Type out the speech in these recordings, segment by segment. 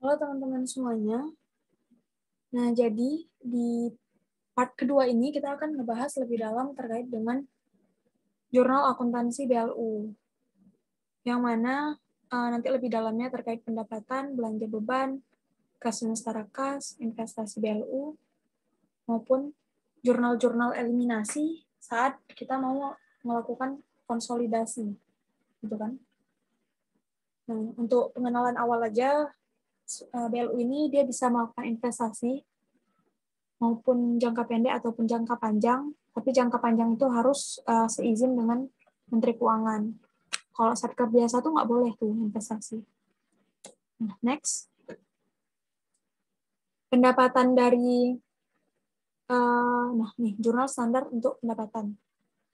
Halo teman-teman semuanya. Nah, jadi di part kedua ini kita akan ngebahas lebih dalam terkait dengan jurnal akuntansi BLU. Yang mana nanti lebih dalamnya terkait pendapatan, belanja beban, kas semestara kas, investasi BLU, maupun jurnal-jurnal eliminasi saat kita mau melakukan konsolidasi. Gitu kan? Nah, untuk pengenalan awal aja, BLU ini dia bisa melakukan investasi maupun jangka pendek ataupun jangka panjang, tapi jangka panjang itu harus seizin dengan Menteri Keuangan. Kalau satker biasa tuh nggak boleh tuh investasi. Nah, next. Pendapatan dari, nah nih, jurnal standar untuk pendapatan.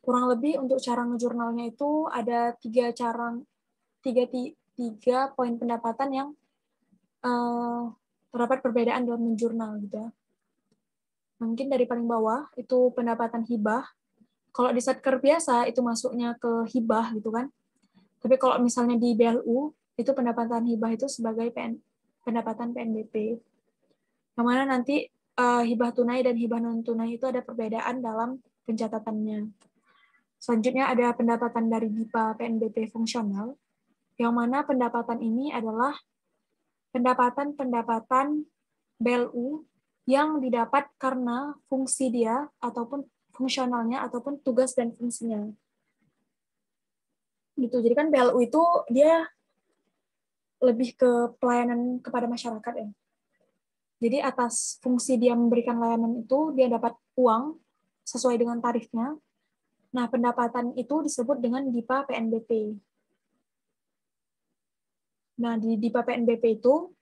Kurang lebih untuk cara ngejurnalnya itu ada tiga poin pendapatan yang terdapat perbedaan dalam menjurnal gitu ya. Mungkin dari paling bawah itu pendapatan hibah. Kalau di satker biasa itu masuknya ke hibah gitu kan. Tapi kalau misalnya di BLU itu pendapatan hibah itu sebagai pendapatan PNBP. Yang mana nanti hibah tunai dan hibah non tunai itu ada perbedaan dalam pencatatannya. Selanjutnya ada pendapatan dari DIPA PNBP fungsional, yang mana pendapatan ini adalah pendapatan BLU yang didapat karena fungsi dia ataupun fungsionalnya ataupun tugas dan fungsinya. Gitu. Jadi kan BLU itu dia lebih ke pelayanan kepada masyarakat ya. Jadi atas fungsi dia memberikan layanan itu dia dapat uang sesuai dengan tarifnya. Nah, pendapatan itu disebut dengan DIPA PNBP. Nah, di DIPA PNBP itu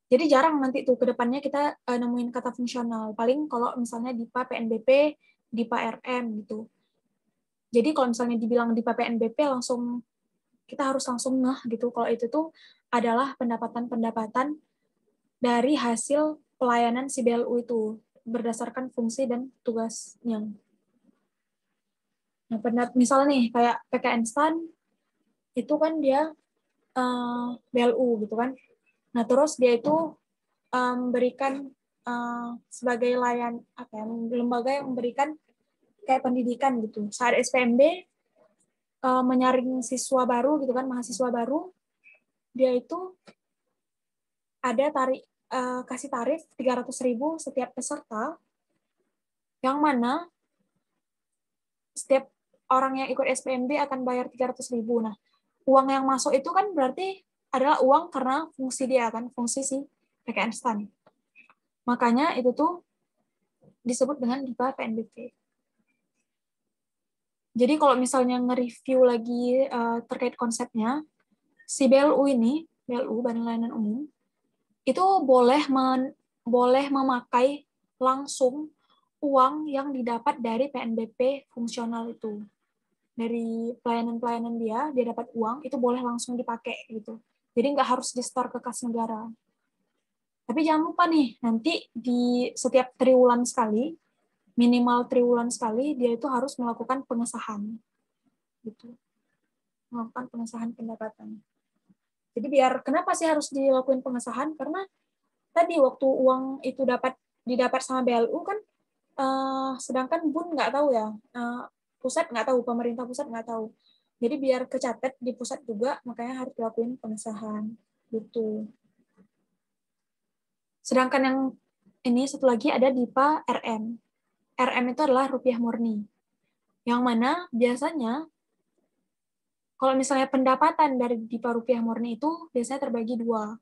jadi jarang nanti tuh ke depannya kita nemuin kata fungsional. Paling kalau misalnya DIPA PNBP, DIPA RM gitu. Jadi kalau misalnya dibilang DIPA PNBP langsung kita harus langsung ngeh gitu kalau itu tuh adalah pendapatan-pendapatan dari hasil pelayanan si BLU itu berdasarkan fungsi dan tugasnya. Nah, misalnya nih kayak PKN STAN itu kan dia BLU gitu kan. Nah, terus dia itu memberikan sebagai lembaga yang memberikan kayak pendidikan gitu. Saat SPMB menyaring siswa baru gitu kan, mahasiswa baru, dia itu ada kasih tarif 300.000 setiap peserta, yang mana setiap orang yang ikut SPMB akan bayar 300.000. Nah, uang yang masuk itu kan berarti adalah uang karena fungsi dia kan, fungsi si PKN STAN. Makanya itu tuh disebut dengan DIPA PNBP. Jadi kalau misalnya nge-review lagi terkait konsepnya, si BLU ini, BLU Badan Layanan Umum, itu boleh memakai langsung uang yang didapat dari PNBP fungsional itu. Dari pelayanan-pelayanan dia dapat uang, itu boleh langsung dipakai gitu. Jadi nggak harus di-store ke kas negara. Tapi jangan lupa nih, nanti di setiap triwulan sekali, minimal triwulan sekali, dia itu harus melakukan pengesahan. Gitu. Melakukan pengesahan pendapatan. Jadi kenapa sih harus dilakukan pengesahan? Karena tadi waktu uang itu didapat sama BLU kan, sedangkan BUN nggak tahu ya, pusat nggak tahu, pemerintah pusat nggak tahu. Jadi biar kecatat di pusat juga, makanya harus dilakukan pengesahan. Gitu. Sedangkan yang ini satu lagi ada DIPA RM. RM itu adalah rupiah murni. Yang mana biasanya kalau misalnya pendapatan dari DIPA rupiah murni itu biasanya terbagi dua.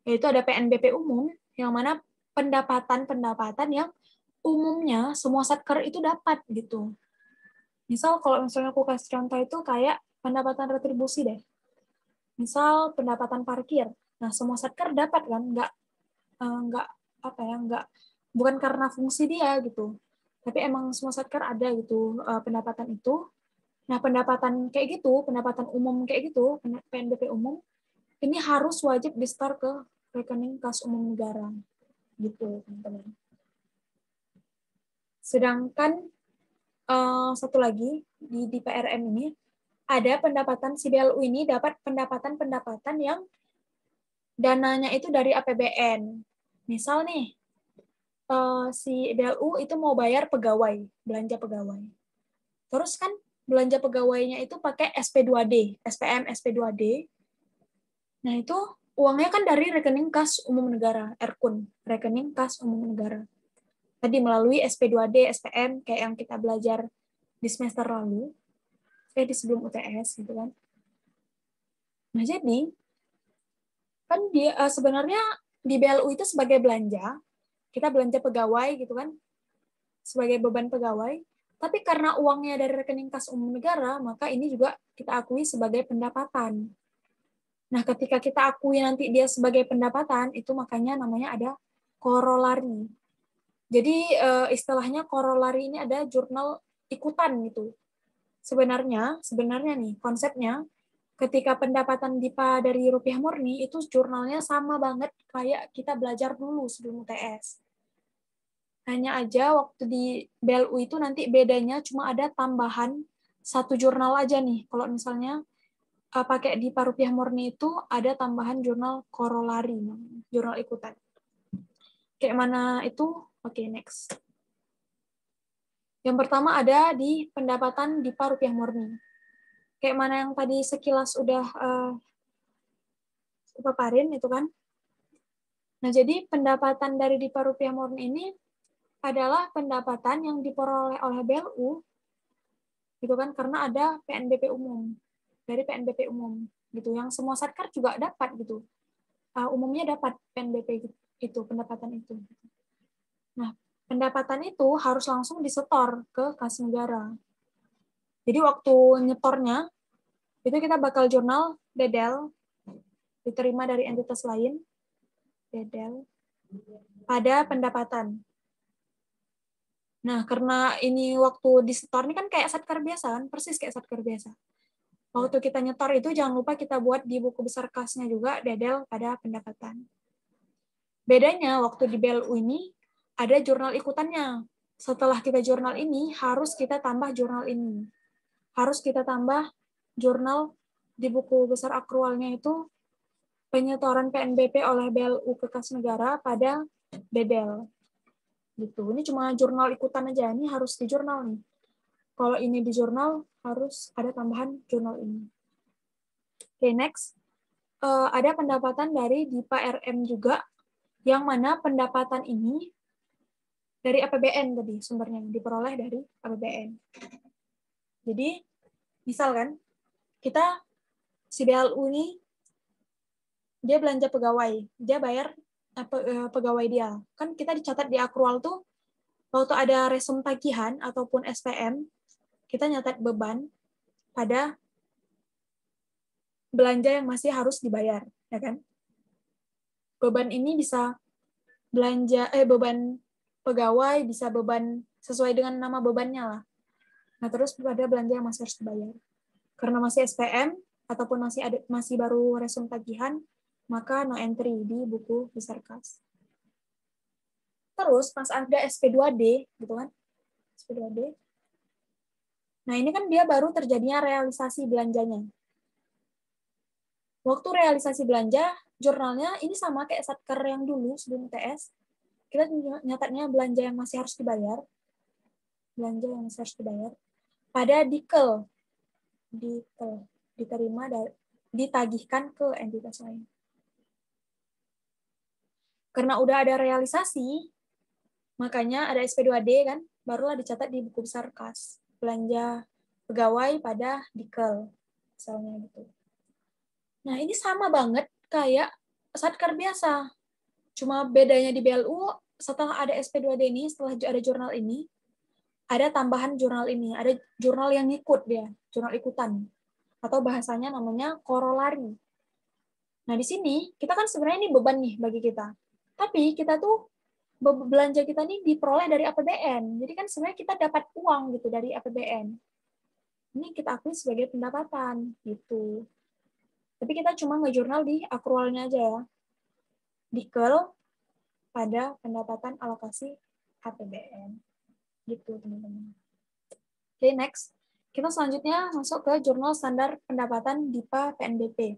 Yaitu ada PNBP umum, yang mana pendapatan-pendapatan yang umumnya semua satker itu dapat gitu. Misal kalau misalnya aku kasih contoh itu kayak pendapatan retribusi deh. Misal pendapatan parkir. Nah, semua satker dapat kan, nggak apa ya, bukan karena fungsi dia gitu. Tapi emang semua satker ada gitu pendapatan itu. Nah, pendapatan kayak gitu, pendapatan umum kayak gitu, PNBP umum, ini harus wajib di-store ke rekening kas umum negara. Gitu, teman-teman. Sedangkan satu lagi di PRM ini ada pendapatan si BLU ini dapat pendapatan-pendapatan yang dananya itu dari APBN. Misal nih, si BLU itu mau bayar pegawai, belanja pegawai. Terus kan belanja pegawainya itu pakai SP2D, SPM SP2D. Nah, itu uangnya kan dari rekening kas umum negara, RKUN, rekening kas umum negara. Tadi melalui SP2D, SPM, kayak yang kita belajar di semester lalu, di sebelum UTS, gitu kan. Nah, jadi, kan dia sebenarnya di BLU itu sebagai belanja, kita belanja pegawai gitu kan, sebagai beban pegawai, tapi karena uangnya dari rekening kas umum negara, maka ini juga kita akui sebagai pendapatan. Nah, ketika kita akui nanti dia sebagai pendapatan, itu makanya namanya ada korolari. Jadi istilahnya korolari ini ada jurnal ikutan gitu. Sebenarnya nih konsepnya, ketika pendapatan DIPA dari rupiah murni itu jurnalnya sama banget kayak kita belajar dulu sebelum UTS. Hanya aja waktu di BLU itu nanti bedanya cuma ada tambahan satu jurnal aja nih. Kalau misalnya pakai DIPA rupiah murni itu ada tambahan jurnal korolari, jurnal ikutan. Kayak mana itu? Oke, next. Yang pertama ada di pendapatan DIPA rupiah murni. Kayak mana yang tadi sekilas udah paparin itu kan. Nah, jadi pendapatan dari DIPA rupiah murni ini adalah pendapatan yang diperoleh oleh BLU gitu kan, karena ada PNBP umum. Dari PNBP umum gitu, yang semua Satkar juga dapat gitu. Umumnya dapat PNBP itu, pendapatan itu. Nah, pendapatan itu harus langsung disetor ke kas negara. Jadi waktu nyetornya, itu kita bakal jurnal DEDEL, diterima dari entitas lain, DEDEL, pada pendapatan. Nah, karena ini waktu disetor ini kan kayak Satkar biasa kan, persis kayak Satkar biasa. Waktu kita nyetor itu jangan lupa kita buat di buku besar kasnya juga DEDEL pada pendapatan. Bedanya waktu di BLU ini ada jurnal ikutannya. Setelah kita jurnal ini, harus kita tambah jurnal ini. Harus kita tambah jurnal di buku besar akrualnya itu penyetoran PNBP oleh BLU ke kas negara pada DEDEL. Gitu. Ini cuma jurnal ikutan aja, ini harus di jurnal nih. Kalau ini di jurnal, harus ada tambahan jurnal ini. Oke, next. Ada pendapatan dari DIPA RM juga, yang mana pendapatan ini dari APBN tadi, sumbernya diperoleh dari APBN. Jadi, misalkan, kita, si BLU ini, dia belanja pegawai, dia bayar pegawai dia. Kan kita dicatat di akrual tuh, waktu ada resum tagihan ataupun SPM, kita nyatat beban pada belanja yang masih harus dibayar, ya kan? Beban ini bisa beban pegawai, bisa beban sesuai dengan nama bebannya lah. Nah, terus pada belanja yang masih harus dibayar. Karena masih SPM ataupun masih baru resum tagihan, maka no entry di buku besar kas. Terus pas ada SP2D gitu kan. SP2D. Nah, ini kan dia baru terjadinya realisasi belanjanya. Waktu realisasi belanja, jurnalnya ini sama kayak Satkar yang dulu sebelum TS. Kita nyatatnya belanja yang masih harus dibayar. Belanja yang masih harus dibayar. Pada dikel. Diterima dan ditagihkan ke entitas lain. Karena udah ada realisasi, makanya ada SP2D kan, barulah dicatat di buku besar kas. Belanja pegawai pada dikel. Misalnya gitu. Nah, ini sama banget kayak Satkar biasa. Cuma bedanya di BLU, setelah ada SP2D ini, setelah ada jurnal ini, ada tambahan jurnal ini. Ada jurnal yang ngikut dia, jurnal ikutan. Atau bahasanya namanya korolari. Nah, di sini, kita kan sebenarnya ini beban nih bagi kita. Tapi kita tuh, belanja kita nih diperoleh dari APBN. Jadi kan sebenarnya kita dapat uang gitu dari APBN. Ini kita akui sebagai pendapatan gitu. Tapi kita cuma ngejurnal di akrualnya aja ya. Dikel pada pendapatan alokasi APBN. Gitu, teman-teman. Oke, next. Kita selanjutnya masuk ke jurnal standar pendapatan DIPA PNBP.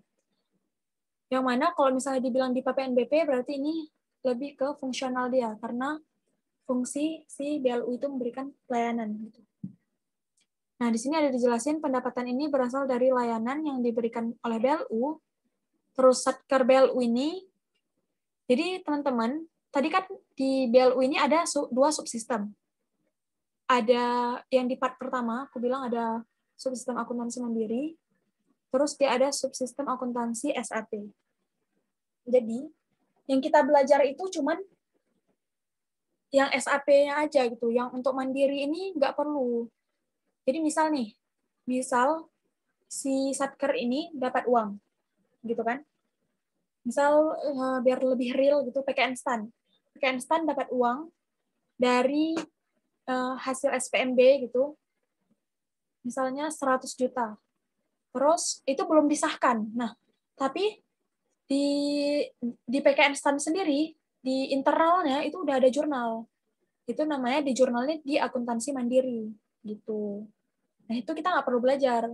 Yang mana kalau misalnya dibilang di PPNBP berarti ini lebih ke fungsional dia, karena fungsi si BLU itu memberikan pelayanan. Gitu. Nah, di sini ada dijelasin pendapatan ini berasal dari layanan yang diberikan oleh BLU, terus Satker BLU ini. Jadi teman-teman, tadi kan di BLU ini ada dua subsistem. Ada yang di part pertama, aku bilang ada subsistem akuntansi mandiri, terus dia ada subsistem akuntansi SAP. Jadi, yang kita belajar itu cuman yang SAP-nya aja gitu, yang untuk mandiri ini nggak perlu. Jadi misal nih, misal si Satker ini dapat uang, gitu kan? Misal biar lebih real gitu, PKN Stan. PKN Stan dapat uang dari hasil SPMB gitu, misalnya 100 juta. Terus itu belum disahkan. Nah, tapi di PKN Stan sendiri, di internalnya itu udah ada jurnal. Itu namanya di jurnalnya di akuntansi mandiri gitu. Nah, itu kita nggak perlu belajar.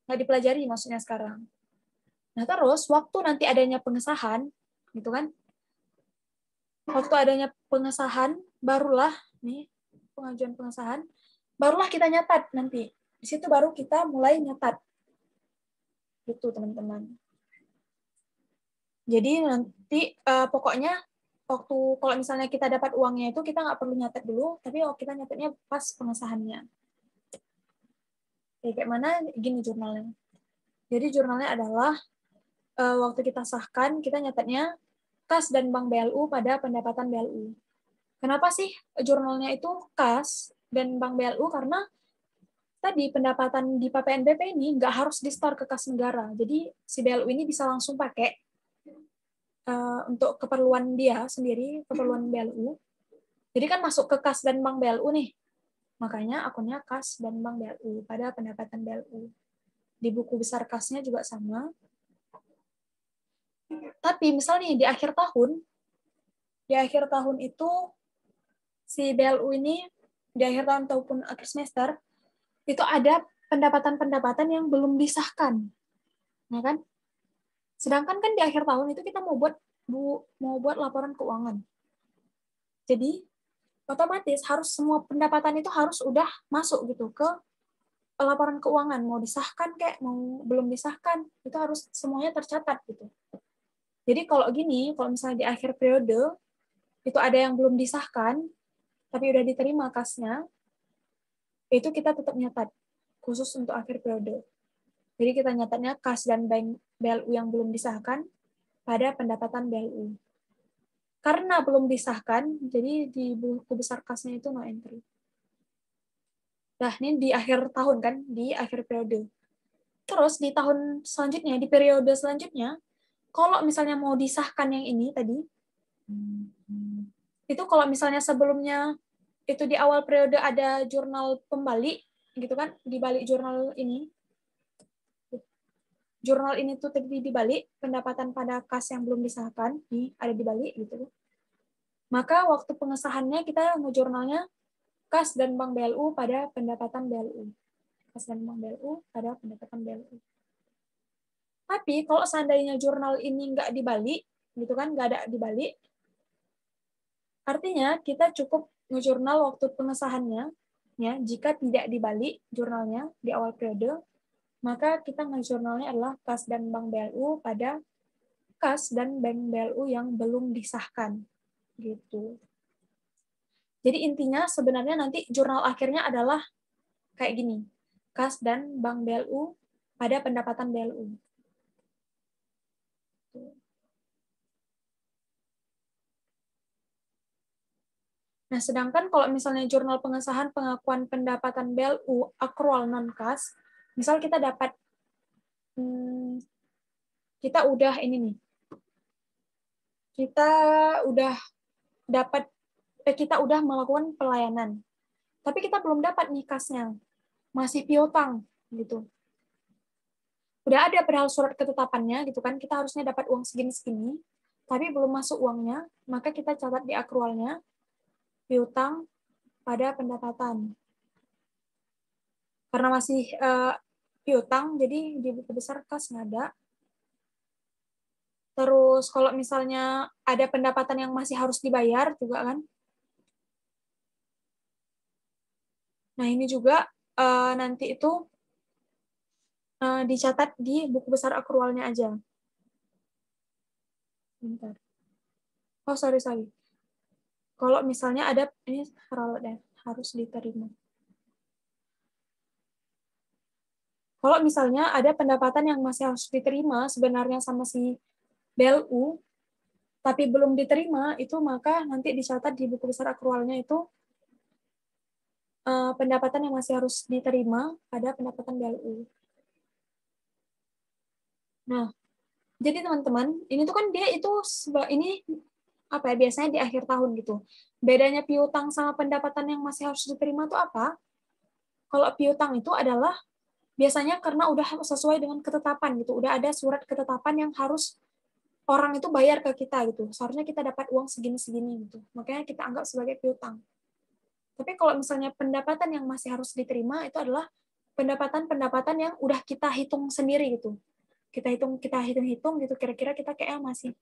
Nggak dipelajari maksudnya sekarang. Nah, terus waktu nanti adanya pengesahan, gitu kan? Waktu adanya pengesahan, barulah nih pengajuan pengesahan, barulah kita nyatat nanti. Di situ baru kita mulai nyatat. Gitu, teman-teman. Jadi nanti pokoknya waktu kalau misalnya kita dapat uangnya itu kita nggak perlu nyatet dulu, tapi kita nyatetnya pas pengesahannya. Kayak mana gini jurnalnya. Jadi jurnalnya adalah waktu kita sahkan, kita nyatetnya kas dan bank BLU pada pendapatan BLU. Kenapa sih jurnalnya itu kas dan bank BLU? Karena tadi pendapatan di PPNBP ini nggak harus di-store ke kas negara. Jadi si BLU ini bisa langsung pakai untuk keperluan dia sendiri, keperluan BLU. Jadi kan masuk ke kas dan bank BLU nih. Makanya akunnya kas dan bank BLU pada pendapatan BLU. Di buku besar kasnya juga sama. Tapi misalnya di akhir tahun itu si BLU ini di akhir tahun ataupun akhir semester itu ada pendapatan-pendapatan yang belum disahkan. Ya kan? Sedangkan kan di akhir tahun itu kita mau buat laporan keuangan. Jadi otomatis harus semua pendapatan itu harus udah masuk gitu ke laporan keuangan, mau disahkan kayak mau belum disahkan, itu harus semuanya tercatat gitu. Jadi kalau gini, kalau misalnya di akhir periode itu ada yang belum disahkan tapi udah diterima kasnya, itu kita tetap nyatat khusus untuk akhir periode. Jadi kita nyatatnya kas dan bank BLU yang belum disahkan pada pendapatan BLU. Karena belum disahkan, jadi di buku besar kasnya itu no entry. Nah, ini di akhir tahun kan, di akhir periode. Terus di tahun selanjutnya, di periode selanjutnya, kalau misalnya mau disahkan yang ini tadi, itu kalau misalnya sebelumnya itu di awal periode ada jurnal pembalik, gitu kan, di balik jurnal ini tuh tadi dibalik pendapatan pada kas yang belum disahkan, nih ada di balik gitu. Maka waktu pengesahannya kita ngejurnalnya kas dan bank BLU pada pendapatan BLU. Kas dan bank BLU pada pendapatan BLU. Tapi kalau seandainya jurnal ini nggak dibalik, gitu kan, nggak ada dibalik, artinya kita cukup ngejurnal waktu pengesahannya, ya, jika tidak dibalik jurnalnya di awal periode, maka kita ngejurnalnya adalah kas dan bank BLU pada kas dan bank BLU yang belum disahkan. Gitu. Jadi intinya sebenarnya nanti jurnal akhirnya adalah kayak gini. Kas dan bank BLU pada pendapatan BLU. Nah, sedangkan kalau misalnya jurnal pengesahan pengakuan pendapatan BLU akrual non-kas, misal kita dapat, kita udah ini nih, kita udah dapat, kita udah melakukan pelayanan, tapi kita belum dapat nih kasnya, masih piutang gitu. Udah ada padahal surat ketetapannya gitu kan, kita harusnya dapat uang segini-segini, tapi belum masuk uangnya, maka kita catat di akrualnya piutang pada pendapatan. Karena masih piutang, jadi di buku besar kas nggak ada. Terus kalau misalnya ada pendapatan yang masih harus dibayar juga kan. Nah, ini juga nanti itu dicatat di buku besar akrualnya aja. Bentar. Oh, sorry. Kalau misalnya ada, ini harus diterima. Kalau misalnya ada pendapatan yang masih harus diterima sebenarnya sama si BLU, tapi belum diterima, itu maka nanti dicatat di buku besar akrualnya itu pendapatan yang masih harus diterima pada pendapatan BLU. Nah, jadi teman-teman, ini tuh kan dia itu ini apa ya, biasanya di akhir tahun gitu. Bedanya piutang sama pendapatan yang masih harus diterima tuh apa? Kalau piutang itu adalah biasanya karena udah sesuai dengan ketetapan gitu, udah ada surat ketetapan yang harus orang itu bayar ke kita gitu. Seharusnya kita dapat uang segini-segini gitu. Makanya kita anggap sebagai piutang. Tapi kalau misalnya pendapatan yang masih harus diterima itu adalah pendapatan-pendapatan yang udah kita hitung sendiri gitu. Kita hitung-hitung gitu, kira-kira kita kayak masih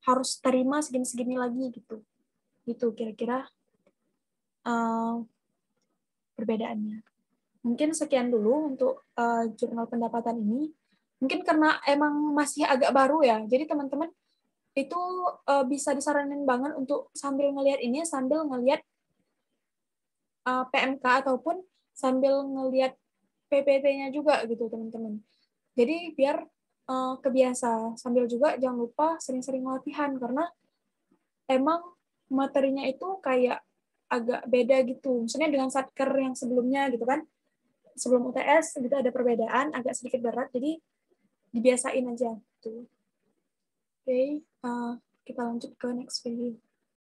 harus terima segini-segini lagi gitu. Gitu kira-kira perbedaannya. Mungkin sekian dulu untuk jurnal pendapatan ini. Mungkin karena emang masih agak baru ya, jadi teman-teman itu bisa disaranin banget untuk sambil ngelihat ini, sambil ngelihat PMK ataupun sambil ngelihat PPT-nya juga gitu teman-teman. Jadi biar kebiasa, sambil juga jangan lupa sering-sering latihan karena emang materinya itu kayak agak beda gitu. Maksudnya dengan satker yang sebelumnya gitu kan, sebelum UTS gitu ada perbedaan, agak sedikit berat, jadi dibiasain aja. Gitu. Oke, kita lanjut ke next video.